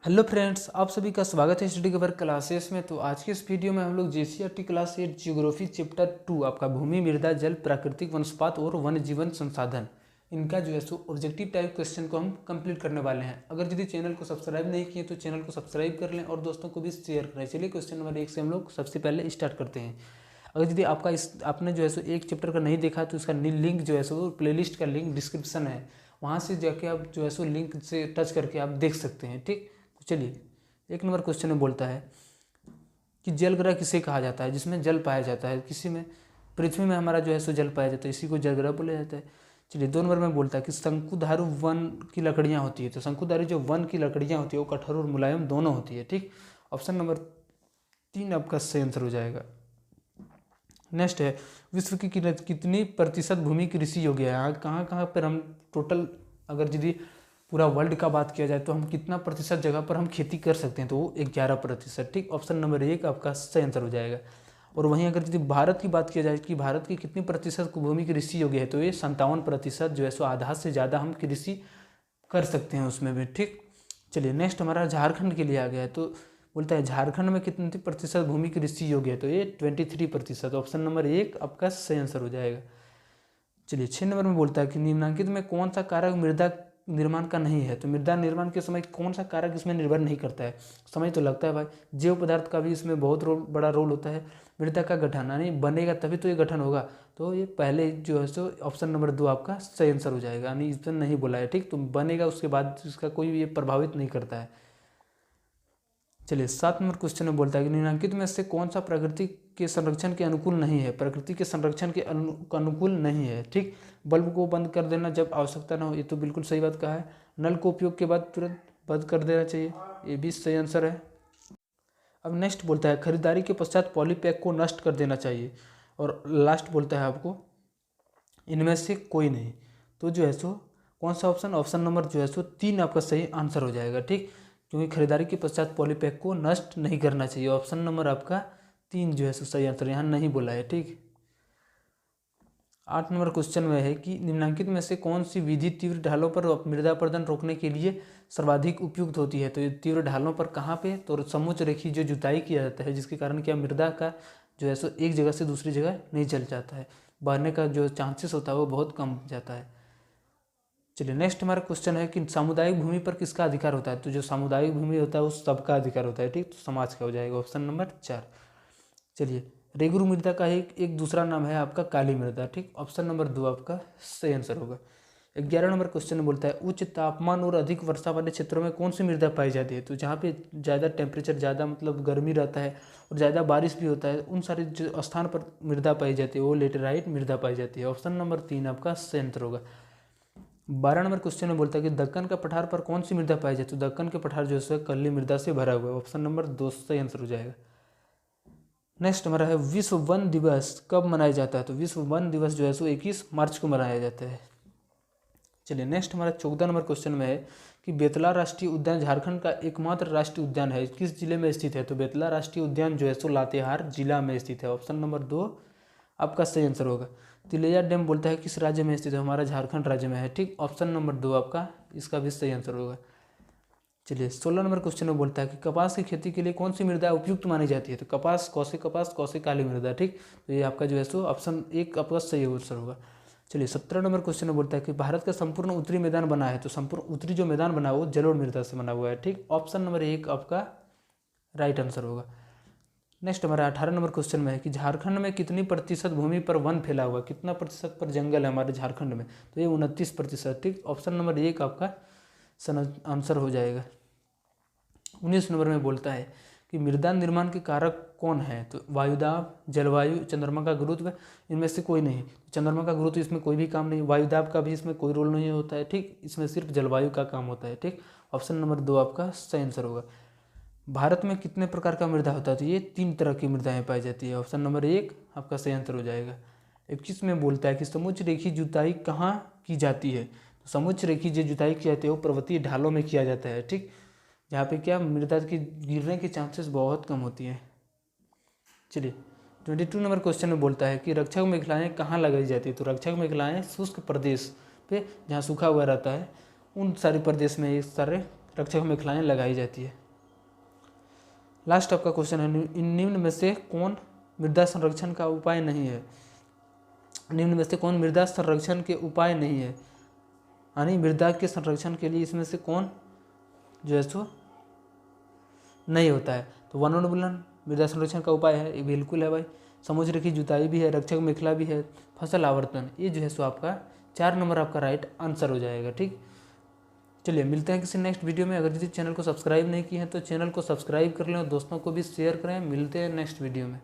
Hello friends, आप सभी का स्वागत है स्टडी कवर क्लासेस में। तो आज के इस वीडियो में हम लोग जेसीईआरटी क्लास 8 जियोग्राफी चैप्टर 2 आपका भूमि, मृदा, जल, प्राकृतिक वनस्पति और वन्य जीवन संसाधन, इनका जो है सो ऑब्जेक्टिव टाइप क्वेश्चन को हम कंप्लीट करने वाले हैं। अगर यदि चैनल को सब्सक्राइब नहीं किए तो चैनल को सब्सक्राइब कर लें और दोस्तों को भी शेयर करें। चलिए क्वेश्चन नंबर 1 से हम लोग सबसे पहले स्टार्ट करते हैं। अगर यदि आपने जो है सो एक चैप्टर का नहीं देखा तो इसका लिंक जो है सो प्लेलिस्ट का लिंक डिस्क्रिप्शन है, वहाँ से जाके आप जो है सो लिंक से टच करके आप देख सकते हैं। ठीक, चलिए 1 नंबर क्वेश्चन में बोलता है कि जल ग्रह किसे कहा जाता है जिसमें जल पाया जाता है। किसी में पृथ्वी में हमारा जो है सो जल पाया जाता है, इसी को जल ग्रह बोला जाता है। चलिए 2 नंबर में बोलता है कि शंकुधारू वन की लकड़ियाँ होती है। तो शंकुधारी जो वन की लकड़ियाँ होती है वो कठोर और मुलायम दोनों होती है। ठीक, ऑप्शन नंबर 3 आपका सही आंसर हो जाएगा। नेक्स्ट है, विश्व की कितनी प्रतिशत भूमि कृषि योग्य है। यहाँ कहाँ कहाँ पर हम टोटल, अगर यदि पूरा वर्ल्ड का बात किया जाए तो हम कितना प्रतिशत जगह पर हम खेती कर सकते हैं, तो वो 11%। ठीक, ऑप्शन नंबर 1 आपका सही आंसर हो जाएगा। और वहीं अगर यदि भारत की बात किया जाए कि भारत की कितनी प्रतिशत भूमि कृषि योग्य है, तो ये 57% जो है सो आधा से ज़्यादा हम कृषि कर सकते हैं उसमें भी। ठीक, चलिए नेक्स्ट हमारा झारखंड के लिए आ गया है। तो बोलता है झारखंड में कितनी प्रतिशत भूमि कृषि योग्य है, तो ये 23%। ऑप्शन नंबर 1 आपका सही आंसर हो जाएगा। चलिए 6 नंबर में बोलता है कि निम्नलिखित में कौन सा कारक मृदा निर्माण का नहीं है। तो मृदा निर्माण के समय कौन सा कारक इसमें निर्भर नहीं करता है। समय तो लगता है भाई, जैव पदार्थ का भी इसमें बहुत बड़ा रोल होता है। मृदा का गठन, यानी बनेगा तभी तो ये गठन होगा, तो ये पहले जो है सो ऑप्शन नंबर 2 आपका सही आंसर हो जाएगा, यानी इसमें नहीं बोला है। ठीक, तो बनेगा उसके बाद इसका कोई ये प्रभावित नहीं करता है। चलिए 7 नंबर क्वेश्चन में बोलता है कि निम्नलिखित में से कौन सा प्रकृति के संरक्षण के अनुकूल नहीं है। प्रकृति के संरक्षण के अनुकूल नहीं है। ठीक, बल्ब को बंद कर देना जब आवश्यकता ना हो, ये तो बिल्कुल सही बात कहा है। नल को उपयोग के बाद तुरंत बंद कर देना चाहिए, ये भी सही आंसर है। अब नेक्स्ट बोलता है खरीदारी के पश्चात पॉलीपैक को नष्ट कर देना चाहिए। और लास्ट बोलता है आपको इनमें से कोई नहीं। तो जो है सो कौन सा ऑप्शन, ऑप्शन नंबर जो है सो 3 आपका सही आंसर हो जाएगा। ठीक, क्योंकि खरीदारी के पश्चात पॉलीपैक को नष्ट नहीं करना चाहिए। ऑप्शन नंबर आपका 3 जो है सो सही आंसर, यहाँ नहीं बोला है। ठीक, 8 नंबर क्वेश्चन में है कि निम्नलिखित में से कौन सी विधि तीव्र ढालों पर मृदा अपरदन रोकने के लिए सर्वाधिक उपयुक्त होती है। तो ये तीव्र ढालों पर कहाँ पे, तो समोच्च रेखी जो जुताई किया जाता है, जिसके कारण क्या मृदा का जो है सो एक जगह से दूसरी जगह नहीं चल जाता है, बहने का जो चांसेस होता है वो बहुत कम हो जाता है। चलिए नेक्स्ट हमारा क्वेश्चन है कि सामुदायिक भूमि पर किसका अधिकार होता है। तो जो सामुदायिक भूमि होता है वो सबका अधिकार होता है। ठीक, तो समाज का हो जाएगा ऑप्शन नंबर 4। चलिए रेगुरु मृदा का एक दूसरा नाम है आपका काली मृदा। ठीक, ऑप्शन नंबर 2 आपका सही आंसर होगा। 11 नंबर क्वेश्चन में बोलता है उच्च तापमान और अधिक वर्षा वाले क्षेत्रों में कौन सी मृदा पाई जाती है। तो जहाँ पे ज़्यादा टेम्परेचर, ज़्यादा मतलब गर्मी रहता है और ज़्यादा बारिश भी होता है, उन सारे जो स्थान पर मृदा पाई जाती है वो लेटेराइट मृदा पाई जाती है। ऑप्शन नंबर 3 आपका सही आंसर होगा। 12 नंबर क्वेश्चन में बोलता है कि दक्कन का पठार पर कौन सी मृदा पाई जाती है। तो दक्कन के पठार जो है कली मृदा से भरा हुआ है। ऑप्शन नंबर 2 सही आंसर हो जाएगा। नेक्स्ट हमारा है विश्व वन दिवस कब मनाया जाता है। तो विश्व वन दिवस जो है सो 21 मार्च को मनाया जाता है। चलिए नेक्स्ट हमारा 14 नंबर क्वेश्चन में है कि बेतला राष्ट्रीय उद्यान झारखंड का एकमात्र राष्ट्रीय उद्यान है, किस जिले में स्थित है। तो बेतला राष्ट्रीय उद्यान जो है सो लातेहार जिला में स्थित है। ऑप्शन नंबर 2 आपका सही आंसर होगा। तिलैया डैम बोलता है किस राज्य में स्थित है, हमारा झारखंड राज्य में है। ठीक, ऑप्शन नंबर 2 आपका इसका भी सही आंसर होगा। चलिए 16 नंबर क्वेश्चन में बोलता है कि कपास की खेती के लिए कौन सी मृदा उपयुक्त मानी जाती है। तो कपास, कौसे काली मृदा। ठीक, तो ये आपका जो है सो ऑप्शन 1 आपका सही आंसर होगा। चलिए 17 नंबर क्वेश्चन में बोलता है कि भारत का संपूर्ण उत्तरी मैदान बना है। तो संपूर्ण उत्तरी जो मैदान बना है वो जलोढ़ मृदा से बना हुआ है। ठीक, ऑप्शन नंबर 1 आपका राइट आंसर होगा। नेक्स्ट हमारा 18 नंबर क्वेश्चन में है कि झारखंड में कितनी प्रतिशत भूमि पर वन फैला हुआ, कितना प्रतिशत पर जंगल है हमारे झारखंड में। तो ये 29%। ठीक, ऑप्शन नंबर 1 आपका आंसर हो जाएगा। 19 नंबर में बोलता है कि मृदा निर्माण के कारक कौन है। तो वायुदाब, जलवायु, चंद्रमा का गुरुत्व, इनमें से कोई नहीं। चंद्रमा का गुरुत्व इसमें कोई भी काम नहीं, वायुदाब का भी इसमें कोई रोल नहीं होता है। ठीक, इसमें सिर्फ जलवायु का काम होता है। ठीक, ऑप्शन नंबर 2 आपका सही आंसर होगा। भारत में कितने प्रकार का मृदा होता है। तो ये 3 तरह की मृदाएं पाई जाती है। ऑप्शन नंबर 1 आपका सही आंसर हो जाएगा। 21 में बोलता है कि समुच्च रेखी जुताई कहाँ की जाती है। तो समुच्च रेखी जो जुताई की जाती है वो पर्वतीय ढालों में किया जाता है। ठीक, जहाँ पे क्या मृदा की गिरने के चांसेस बहुत कम होती हैं। चलिए 22 नंबर क्वेश्चन में बोलता है कि रक्षक मेखलाएँ कहाँ लगाई जाती है। तो रक्षक मेखलाएँ शुष्क प्रदेश पे, जहाँ सूखा हुआ रहता है, उन सारे प्रदेश में ये सारे रक्षक मेखलाएँ लगाई जाती है। लास्ट आपका क्वेश्चन है, निम्न में से कौन मृदा संरक्षण का उपाय नहीं है। निम्न में से कौन मृदा संरक्षण के उपाय नहीं है, यानी मृदा के संरक्षण के लिए इसमें से कौन जो है सो नहीं होता है। तो वनोन्मूलन मृदा संरक्षण का उपाय है, ये बिल्कुल है भाई। समुद्र रेखी जुताई भी है, रक्षक मेखला भी है, फसल आवर्तन, ये जो है सो आपका 4 नंबर आपका राइट आंसर हो जाएगा। ठीक, चलिए मिलते हैं किसी नेक्स्ट वीडियो में। अगर यदि चैनल को सब्सक्राइब नहीं किए हैं तो चैनल को सब्सक्राइब कर लें और दोस्तों को भी शेयर करें। मिलते हैं नेक्स्ट वीडियो में।